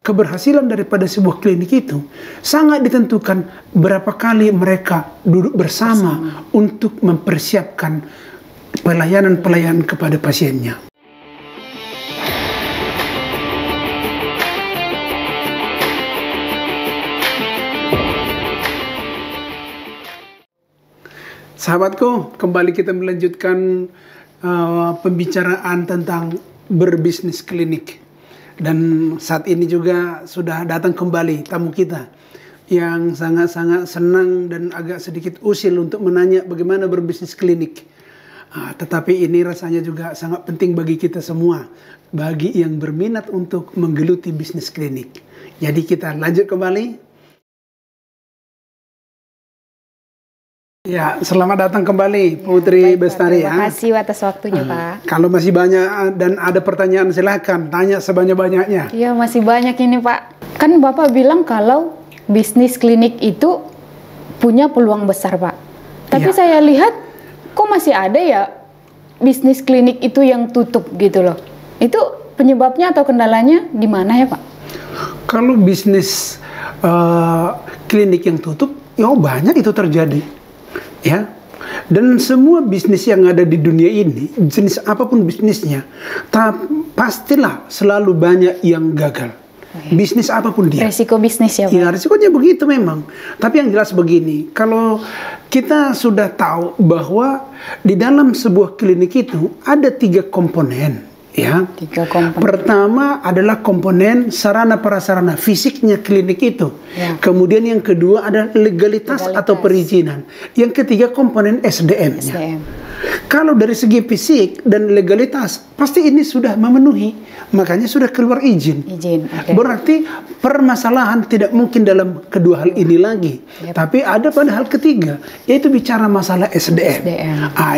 keberhasilan daripada sebuah klinik itu sangat ditentukan berapa kali mereka duduk bersama untuk mempersiapkan pelayanan-pelayanan kepada pasiennya. Sahabatku, kembali kita melanjutkan pembicaraan tentang berbisnis klinik. Dan saat ini juga sudah datang kembali tamu kita yang sangat-sangat senang dan agak sedikit usil untuk menanya bagaimana berbisnis klinik. Tetapi ini rasanya juga sangat penting bagi kita semua, bagi yang berminat untuk menggeluti bisnis klinik. Jadi kita lanjut kembali. Ya, selamat datang kembali Putri Bestari. Terima kasih atas waktunya, Pak. Kalau masih banyak dan ada pertanyaan silakan tanya sebanyak-banyaknya. Iya, masih banyak ini, Pak. Kan Bapak bilang kalau bisnis klinik itu punya peluang besar, Pak. Tapi saya lihat kok masih ada ya bisnis klinik itu yang tutup gitu loh. Itu penyebabnya atau kendalanya di mana ya, Pak? Kalau bisnis klinik yang tutup, ya banyak itu terjadi. Ya, dan semua bisnis yang ada di dunia ini, jenis apapun bisnisnya, pastilah selalu banyak yang gagal. Bisnis apapun dia. Resiko bisnis ya, Pak? Ya, risikonya begitu memang. Tapi yang jelas begini, kalau kita sudah tahu bahwa di dalam sebuah klinik itu ada 3 komponen. Ya. 3 komponen. Pertama adalah komponen sarana prasarana fisiknya klinik itu. Ya. Kemudian yang kedua ada legalitas atau perizinan. Yang ketiga komponen SDM-nya. Kalau dari segi fisik dan legalitas pasti ini sudah memenuhi, makanya sudah keluar izin. Berarti permasalahan tidak mungkin dalam kedua hal ini lagi. Tapi ada pada hal ketiga, yaitu bicara masalah SDM.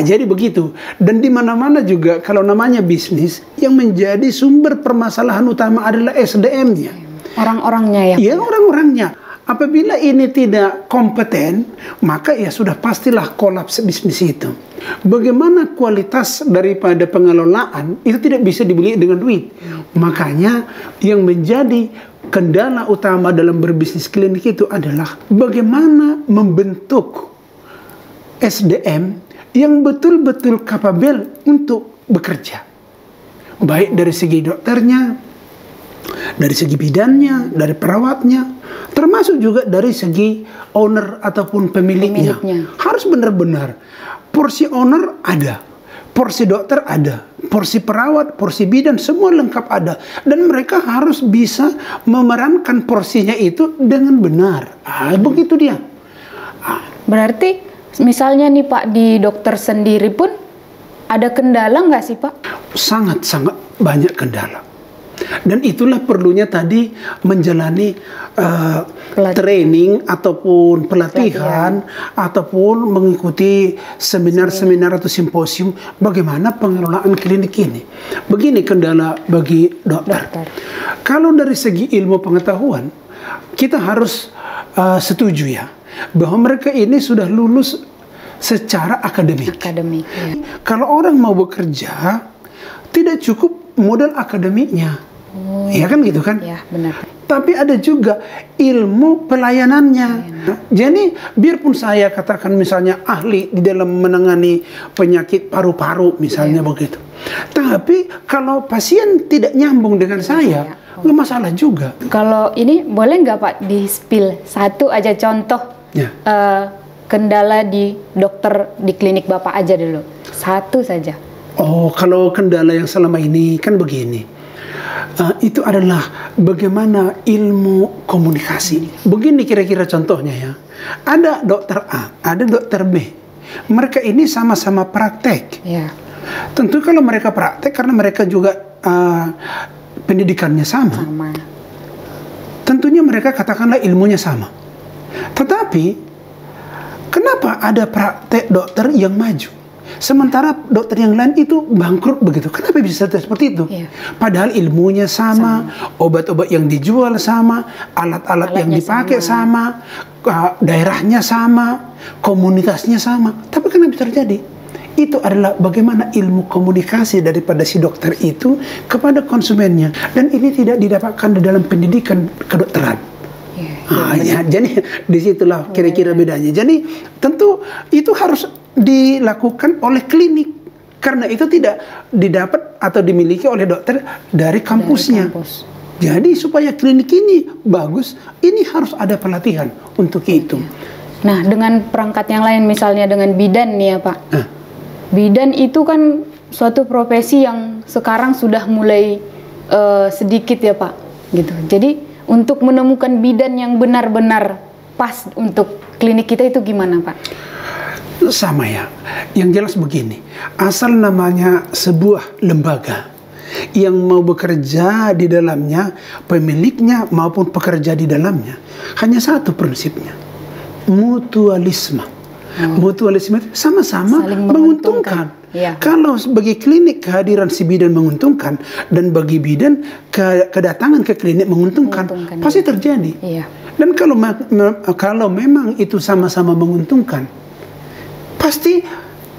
Jadi begitu. Dan di mana-mana juga kalau namanya bisnis, yang menjadi sumber permasalahan utama adalah SDM-nya. Orang-orangnya ya? Iya, orang-orangnya. Apabila ini tidak kompeten, maka ya sudah pastilah kolaps bisnis itu. Bagaimana kualitas daripada pengelolaan itu tidak bisa dibeli dengan duit. Makanya yang menjadi kendala utama dalam berbisnis klinik itu adalah bagaimana membentuk SDM yang betul-betul kapabel untuk bekerja. Baik dari segi dokternya, dari segi bidannya, dari perawatnya, termasuk juga dari segi owner ataupun pemiliknya. Harus benar-benar porsi owner ada, porsi dokter ada, porsi perawat, porsi bidan, semua lengkap ada. Dan mereka harus bisa memerankan porsinya itu dengan benar. Begitu dia. Berarti misalnya nih Pak, di dokter sendiri pun ada kendala nggak sih Pak? Sangat-sangat banyak kendala. Dan itulah perlunya tadi menjalani training ataupun pelatihan ataupun mengikuti seminar-seminar atau simposium bagaimana pengelolaan klinik ini. Begini kendala bagi dokter. Kalau dari segi ilmu pengetahuan, kita harus setuju ya bahwa mereka ini sudah lulus secara akademik. Kalau orang mau bekerja, tidak cukup modal akademiknya. Ya kan gitu kan? Ya, benar. Tapi ada juga ilmu pelayanannya. Jadi biarpun saya katakan misalnya ahli di dalam menangani penyakit paru-paru misalnya begitu. Tapi kalau pasien tidak nyambung dengan saya, nggak masalah juga. Kalau ini boleh nggak Pak di-spill satu aja contoh kendala di dokter di klinik Bapak aja dulu. Satu saja. Oh, kalau kendala yang selama ini kan begini. Itu adalah bagaimana ilmu komunikasi. Begini kira-kira contohnya ya. Ada dokter A, ada dokter B. Mereka ini sama-sama praktek. Tentu kalau mereka praktek karena mereka juga pendidikannya sama. Tentunya mereka katakanlah ilmunya sama. Tetapi kenapa ada praktek dokter yang maju? Sementara dokter yang lain itu bangkrut begitu. Kenapa bisa seperti itu? Padahal ilmunya sama, obat-obat yang dijual sama, alat-alat yang dipakai sama, daerahnya sama, komunitasnya sama. Tapi kenapa bisa terjadi? itu adalah bagaimana ilmu komunikasi daripada si dokter itu kepada konsumennya, dan ini tidak didapatkan di dalam pendidikan kedokteran. Jadi disitulah kira-kira bedanya. Jadi tentu itu harus dilakukan oleh klinik, karena itu tidak didapat atau dimiliki oleh dokter dari kampusnya. Jadi supaya klinik ini bagus, ini harus ada pelatihan untuk itu. Nah, dengan perangkat yang lain, misalnya dengan bidan nih ya Pak. Bidan itu kan suatu profesi yang sekarang sudah mulai sedikit ya Pak, gitu. Jadi untuk menemukan bidan yang benar-benar pas untuk klinik kita itu gimana Pak? Sama ya, yang jelas begini, asal namanya sebuah lembaga yang mau bekerja di dalamnya, pemiliknya maupun pekerja di dalamnya, hanya satu prinsipnya, mutualisme. Mutualisme itu sama-sama menguntungkan. Ya. Kalau bagi klinik kehadiran si bidan menguntungkan, dan bagi bidan kedatangan ke klinik menguntungkan pasti terjadi. Ya. Dan kalau memang itu sama-sama menguntungkan, pasti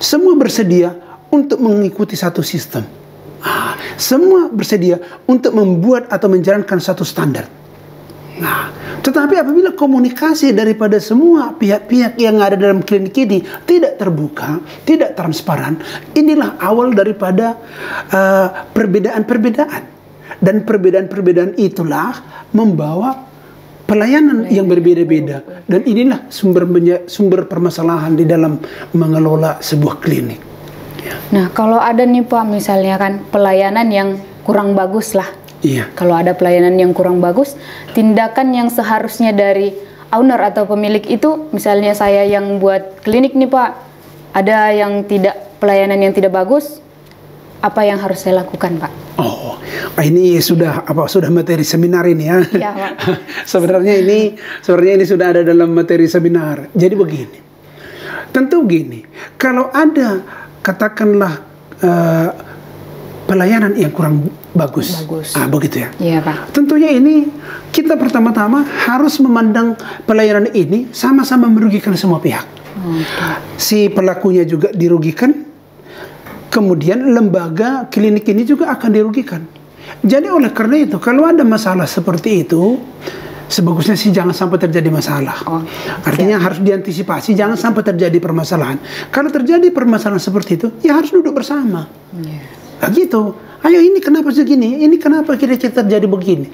semua bersedia untuk mengikuti satu sistem. Semua bersedia untuk membuat atau menjalankan satu standar. Nah, tetapi apabila komunikasi daripada semua pihak-pihak yang ada dalam klinik ini tidak terbuka, tidak transparan, inilah awal daripada perbedaan-perbedaan. Dan perbedaan-perbedaan itulah membawa pelayanan yang berbeda-beda. Dan inilah sumber permasalahan di dalam mengelola sebuah klinik. Nah, kalau ada nih Pak, misalnya kan pelayanan yang kurang bagus lah. Iya. Kalau ada pelayanan yang kurang bagus, tindakan yang seharusnya dari owner atau pemilik itu, misalnya saya yang buat klinik nih Pak, ada yang pelayanan yang tidak bagus, apa yang harus saya lakukan Pak? Oh, ini sudah materi seminar ini ya. Iya Pak. sebenarnya ini sudah ada dalam materi seminar. Jadi begini, tentu begini, kalau ada katakanlah pelayanan yang kurang bagus. Begitu ya. Iya Pak. Tentunya ini kita pertama-tama harus memandang pelayanan ini sama-sama merugikan semua pihak. Si pelakunya juga dirugikan, kemudian lembaga klinik ini juga akan dirugikan. Jadi oleh karena itu, kalau ada masalah seperti itu, sebagusnya sih jangan sampai terjadi masalah. Artinya harus diantisipasi, jangan sampai terjadi permasalahan. Kalau terjadi permasalahan seperti itu, ya harus duduk bersama. Nah, gitu. Ayo, ini kenapa segini? Ini kenapa kira-kira terjadi begini?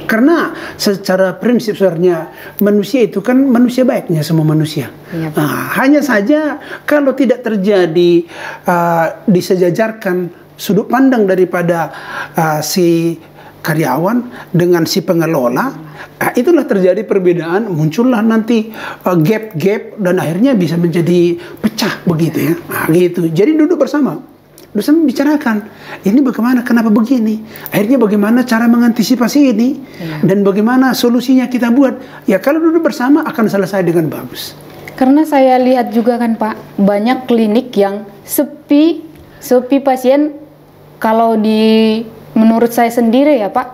Karena secara prinsip sebenarnya manusia itu kan manusia baiknya semua manusia. Nah, hanya saja kalau tidak terjadi disejajarkan sudut pandang daripada si karyawan dengan si pengelola, itulah terjadi perbedaan, muncullah nanti gap-gap dan akhirnya bisa menjadi pecah begitu ya. Gitu. Jadi duduk bersama bicarakan, ini bagaimana, kenapa begini, akhirnya bagaimana cara mengantisipasi ini, dan bagaimana solusinya kita buat. Ya kalau duduk bersama akan selesai dengan bagus. Karena saya lihat juga kan Pak, banyak klinik yang sepi pasien. Kalau menurut saya sendiri ya Pak,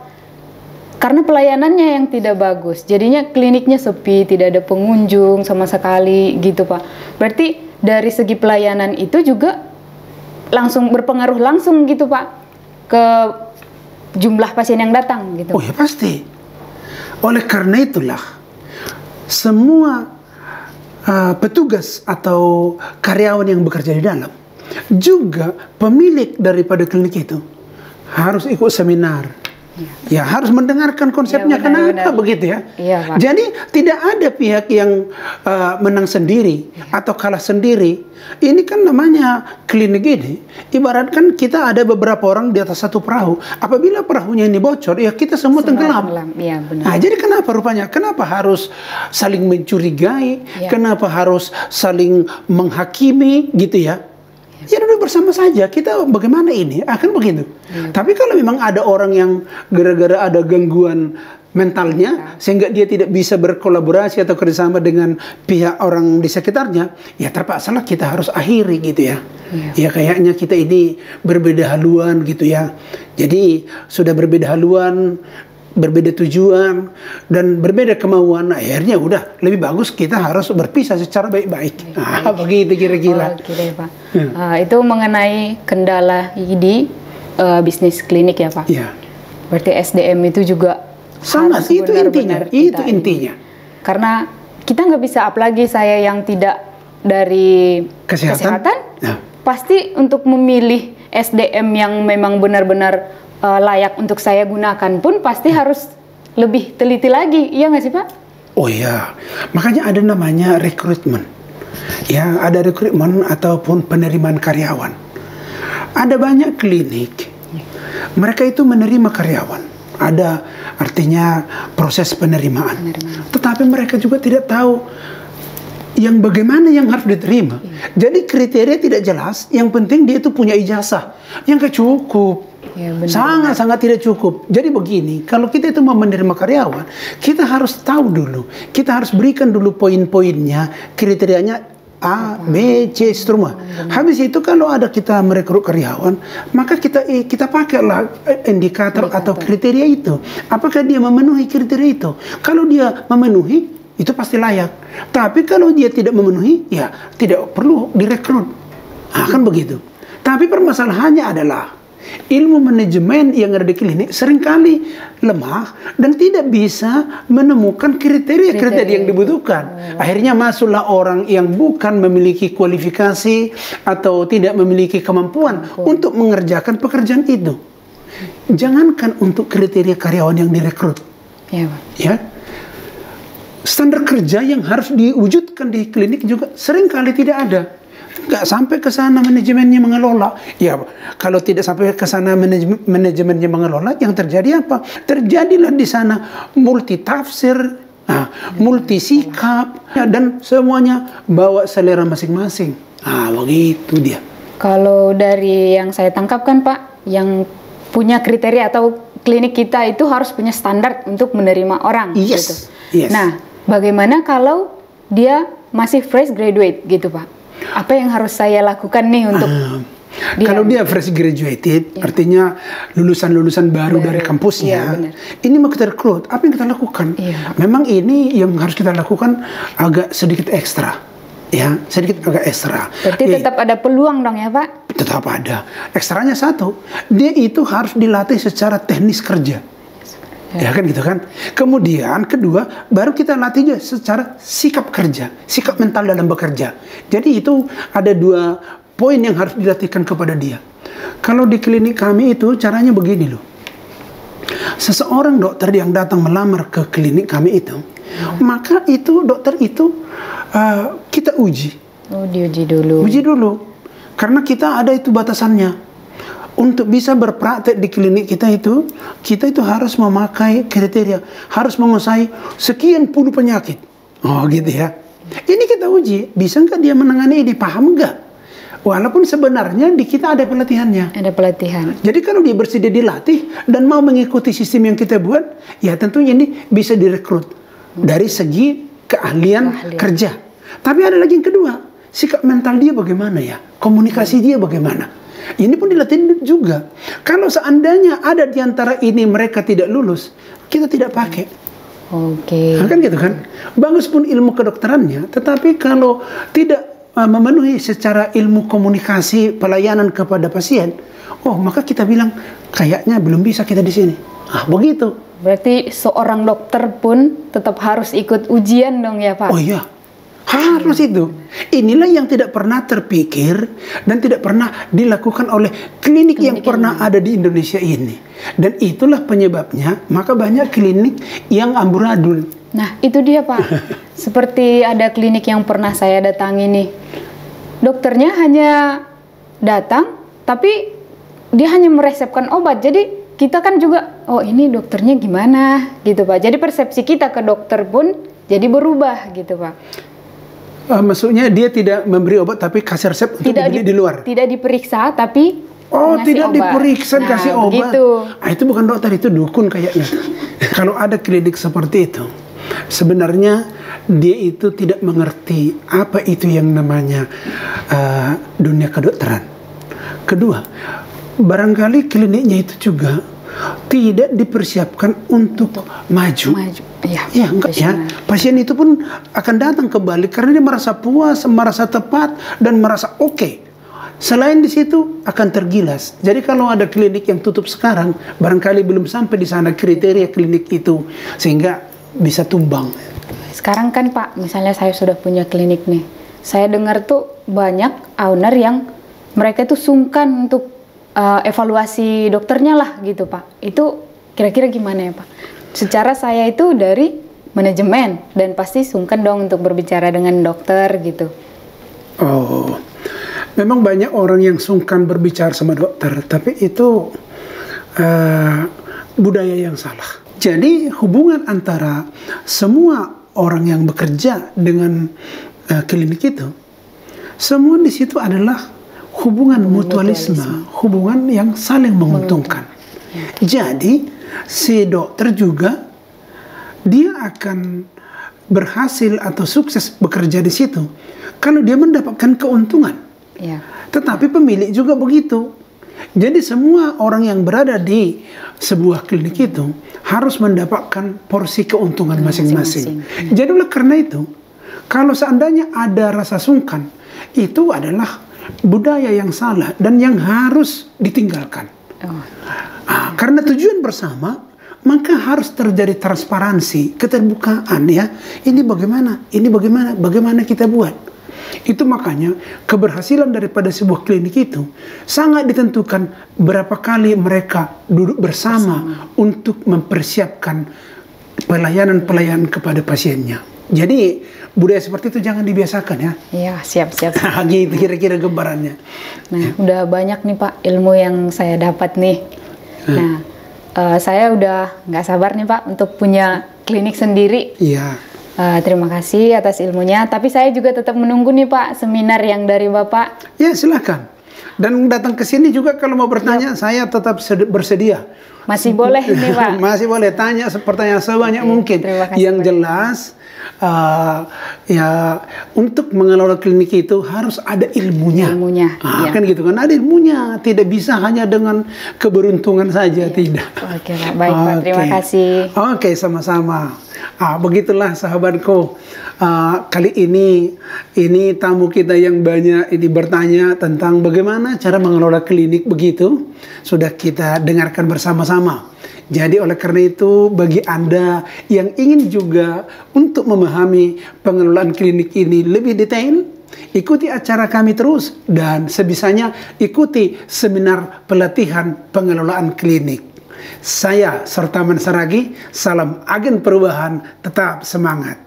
karena pelayanannya yang tidak bagus, jadinya kliniknya sepi, tidak ada pengunjung sama sekali gitu Pak. Berarti dari segi pelayanan itu juga langsung berpengaruh langsung gitu Pak ke jumlah pasien yang datang gitu. Oh ya pasti. Oleh karena itulah semua petugas atau karyawan yang bekerja di dalam, juga pemilik daripada klinik itu harus ikut seminar. Ya harus mendengarkan konsepnya, kenapa begitu ya. Pak. Jadi tidak ada pihak yang menang sendiri atau kalah sendiri. Ini kan namanya klinik ini, ibaratkan kita ada beberapa orang di atas satu perahu. Apabila perahunya ini bocor, ya kita semua tenggelam. Ya, benar. Nah, jadi kenapa harus saling mencurigai? Kenapa harus saling menghakimi gitu ya? Ya duduk bersama saja, kita bagaimana ini, akan begitu. Tapi kalau memang ada orang yang gara-gara ada gangguan mentalnya, sehingga dia tidak bisa berkolaborasi atau kerjasama dengan pihak orang di sekitarnya, ya terpaksalah kita harus akhiri gitu ya. Ya kayaknya kita ini berbeda haluan gitu ya. Jadi sudah berbeda haluan, berbeda tujuan dan berbeda kemauan. Akhirnya udah lebih bagus kita harus berpisah secara baik-baik. Begitu kira-kira. Oke deh, Pak. Itu mengenai kendala di bisnis klinik ya, Pak. Ya. Berarti SDM itu juga sangat, harus itu intinya. Itu intinya. Karena kita nggak bisa, apalagi saya yang tidak dari kesehatan pasti untuk memilih SDM yang memang benar-benar layak untuk saya gunakan pun pasti harus lebih teliti lagi, iya nggak sih Pak? Oh iya, makanya ada namanya rekrutmen. Ya, ada rekrutmen ataupun penerimaan karyawan. Ada banyak klinik, mereka itu menerima karyawan. Ada artinya proses penerimaan. Tetapi mereka juga tidak tahu yang bagaimana yang harus diterima. Jadi kriteria tidak jelas. Yang penting dia itu punya ijazah. Yang cukup. Sangat-sangat tidak cukup. Jadi begini, kalau kita itu mau menerima karyawan, kita harus tahu dulu. Kita harus berikan dulu poin-poinnya, kriterianya A, B, C, seterusnya. Habis itu kalau ada kita merekrut karyawan, maka kita pakailah indikator atau kriteria itu. Apakah dia memenuhi kriteria itu? Kalau dia memenuhi, itu pasti layak. Tapi kalau dia tidak memenuhi, ya tidak perlu direkrut. Kan begitu. Tapi permasalahannya adalah ilmu manajemen yang ada di klinik seringkali lemah dan tidak bisa menemukan kriteria-kriteria yang dibutuhkan. Akhirnya masuklah orang yang bukan memiliki kualifikasi atau tidak memiliki kemampuan untuk mengerjakan pekerjaan itu. Jangankan untuk kriteria karyawan yang direkrut. Ya. Standar kerja yang harus diwujudkan di klinik juga seringkali tidak ada. Nggak sampai ke sana manajemennya mengelola. Ya, kalau tidak sampai ke sana manajemennya mengelola, yang terjadi apa? Terjadilah di sana multi tafsir, multi sikap, dan semuanya bawa selera masing-masing. Begitu dia. Kalau dari yang saya tangkap kan Pak, yang punya kriteria atau klinik kita itu harus punya standar untuk menerima orang. Yes. Gitu. Yes. Nah, bagaimana kalau dia masih fresh graduate gitu Pak? Apa yang harus saya lakukan nih untuk kalau dia fresh graduated, artinya lulusan-lulusan baru dari kampusnya, ini mau kita rekrut, apa yang kita lakukan? Memang ini yang harus kita lakukan agak sedikit ekstra, ya, sedikit agak ekstra. Berarti tetap ada peluang dong ya Pak? Tetap ada. Ekstranya satu, dia itu harus dilatih secara teknis kerja. Ya kan gitu kan. Kemudian kedua, baru kita latih juga secara sikap kerja, sikap mental dalam bekerja. Jadi itu ada 2 poin yang harus dilatihkan kepada dia. Kalau di klinik kami itu caranya begini loh. Seseorang dokter yang datang melamar ke klinik kami itu, maka itu dokter itu kita uji. Diuji dulu. Uji dulu. Karena kita ada itu batasannya. Untuk bisa berpraktek di klinik kita itu harus memakai kriteria, harus menguasai sekian puluh penyakit. Gitu ya. Ini kita uji, bisa nggak dia menangani ini, paham nggak? Walaupun sebenarnya di kita ada pelatihannya. Ada pelatihan. Jadi kalau dia bersedia dilatih dan mau mengikuti sistem yang kita buat, ya tentunya ini bisa direkrut dari segi keahlian kerja. Tapi ada lagi yang kedua, sikap mental dia bagaimana ya, komunikasi dia bagaimana. Ini pun dilatih juga. Kalau seandainya ada di antara ini mereka tidak lulus, kita tidak pakai. Kan gitu kan? Bagus pun ilmu kedokterannya, tetapi kalau tidak memenuhi secara ilmu komunikasi pelayanan kepada pasien, maka kita bilang kayaknya belum bisa kita di sini. Begitu. Berarti seorang dokter pun tetap harus ikut ujian dong ya Pak? Oh iya. Harus itu. Inilah yang tidak pernah terpikir dan tidak pernah dilakukan oleh klinik yang pernah ada di Indonesia ini. Dan itulah penyebabnya, maka banyak klinik yang amburadul. Nah, itu dia Pak. Seperti ada klinik yang pernah saya datangi nih. Dokternya hanya datang, tapi dia hanya meresepkan obat. Jadi kita kan juga, ini dokternya gimana gitu Pak. Jadi persepsi kita ke dokter pun jadi berubah gitu Pak. Maksudnya dia tidak memberi obat tapi kasih resep untuk dibeli di luar. Tidak diperiksa tapi tidak obat. Diperiksa kasih obat. Begitu. Itu bukan dokter, itu dukun kayaknya. Kalau ada klinik seperti itu, sebenarnya dia itu tidak mengerti apa itu yang namanya dunia kedokteran. Kedua, barangkali kliniknya itu juga tidak dipersiapkan untuk maju. Ya, Ya, enggak ya. Pasien itu pun akan datang kembali karena dia merasa puas, merasa tepat, dan merasa oke. Selain di situ akan tergilas. Jadi kalau ada klinik yang tutup sekarang, barangkali belum sampai di sana kriteria klinik itu, sehingga bisa tumbang. Sekarang kan Pak, misalnya saya sudah punya klinik nih. Saya dengar tuh banyak owner yang mereka tuh sungkan untuk evaluasi dokternya lah gitu Pak. Itu kira-kira gimana ya Pak? Secara saya itu dari manajemen dan pasti sungkan dong untuk berbicara dengan dokter gitu. Oh, memang banyak orang yang sungkan berbicara sama dokter, tapi itu budaya yang salah. Jadi hubungan antara semua orang yang bekerja dengan klinik itu, semua di situ adalah hubungan mutualisme, hubungan yang saling menguntungkan. Jadi si dokter juga dia akan berhasil atau sukses bekerja di situ kalau dia mendapatkan keuntungan. Ya. Tetapi pemilik juga begitu. Jadi semua orang yang berada di sebuah klinik itu harus mendapatkan porsi keuntungan masing-masing. Jadi oleh karena itu, kalau seandainya ada rasa sungkan, itu adalah budaya yang salah dan yang harus ditinggalkan. Karena tujuan bersama, maka harus terjadi transparansi, keterbukaan ya. Ini bagaimana? Ini bagaimana? Bagaimana kita buat? Itu makanya keberhasilan daripada sebuah klinik itu sangat ditentukan berapa kali mereka duduk bersama untuk mempersiapkan pelayanan-pelayanan kepada pasiennya. Jadi budaya seperti itu jangan dibiasakan ya. Iya, siap. Gitu kira-kira gambarannya. Nah, udah banyak nih Pak ilmu yang saya dapat nih. Nah, saya udah nggak sabar nih Pak untuk punya klinik sendiri. Iya. Terima kasih atas ilmunya. Tapi saya juga tetap menunggu nih Pak seminar yang dari Bapak. Ya silakan. Dan datang ke sini juga kalau mau bertanya, saya tetap bersedia. Masih boleh nih Pak. Masih boleh tanya pertanyaan sebanyak mungkin. Yang jelas, ya untuk mengelola klinik itu harus ada ilmunya. Ya. Kan gitu kan, ada ilmunya. Tidak bisa hanya dengan keberuntungan saja, tidak. Oke Pak, baik Pak. Terima kasih. Oke, sama-sama. Begitulah sahabatku. Kali ini tamu kita yang banyak ini bertanya tentang bagaimana cara mengelola klinik begitu. Sudah kita dengarkan bersama-sama. Jadi oleh karena itu bagi Anda yang ingin juga untuk memahami pengelolaan klinik ini lebih detail, ikuti acara kami terus dan sebisanya ikuti seminar pelatihan pengelolaan klinik. Saya Sertaman Saragi, salam agen perubahan, tetap semangat.